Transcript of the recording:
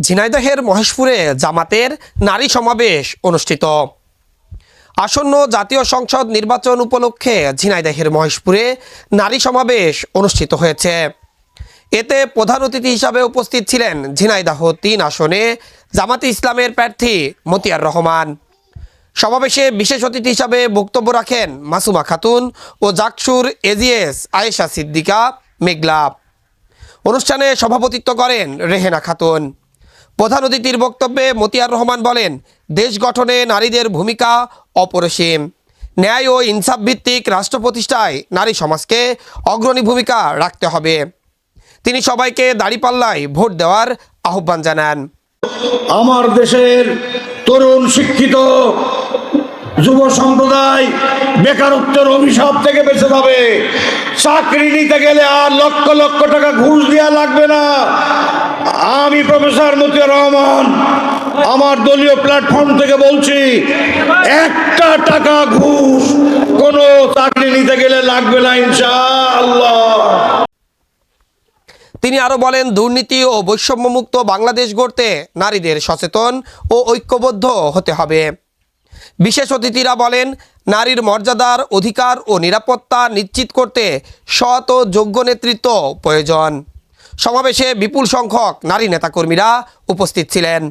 ঝিনাইদহের মহেশপুরে জামাতের নারী সমাবেশ অনুষ্ঠিত। আসন্ন জাতীয় সংসদ নির্বাচন উপলক্ষে ঝিনাইদহের মহেশপুরে নারী সমাবেশ অনুষ্ঠিত হয়েছে। এতে প্রধান অতিথি হিসাবে উপস্থিত ছিলেন ঝিনাইদহ ৩ আসনে জামাতে ইসলামের প্রার্থী মতিয়ার রহমান। সমাবেশে বিশেষ অতিথি হিসাবে বক্তব্য রাখেন মাসুমা খাতুন ও জাকসুর এজিএস আয়েশা সিদ্দিকা মেঘলা। অনুষ্ঠানে সভাপতিত্ব করেন রেহেনা খাতুন। প্রধান অতিথির বক্তব্যে মতিয়ার রহমান বলেন, দেশ গঠনে নারীদের ভূমিকা অপরিসীম। ন্যায় ও ইনসাফ ভিত্তিক রাষ্ট্র প্রতিষ্ঠায় নারী সমাজকে অগ্রণী ভূমিকা রাখতে হবে। তিনি সবাইকে দাঁড়িপাল্লায় ভোট দেওয়ার আহ্বান জানান। আমার দেশের তরুণ শিক্ষিত যুব সম্প্রদায় বেকারত্বের অভিশাপ থেকে বেঁচে যাবে। চাকরি নিতে গেলে আর লক্ষ লক্ষ টাকা ঘুষ দেওয়া লাগবে না। আমি প্রফেসর মতিয়ার রহমান আমার দলীয় প্ল্যাটফর্ম থেকে বলছি, একটা টাকা ঘুষ কোনো চাকরি নিতে গেলে লাগবে না ইনশাআল্লাহ। তিনি আরও বলেন, দুর্নীতি ও বৈষম্যমুক্ত বাংলাদেশ গড়তে নারীদের সচেতন ও ঐক্যবদ্ধ হতে হবে। বিশেষ অতিথিরা বলেন, নারীর মর্যাদার অধিকার ও নিরাপত্তা নিশ্চিত করতে সৎ ও যোগ্য নেতৃত্ব প্রয়োজন। সমাবেশে বিপুল সংখ্যক নারী নেতাকর্মীরা উপস্থিত ছিলেন।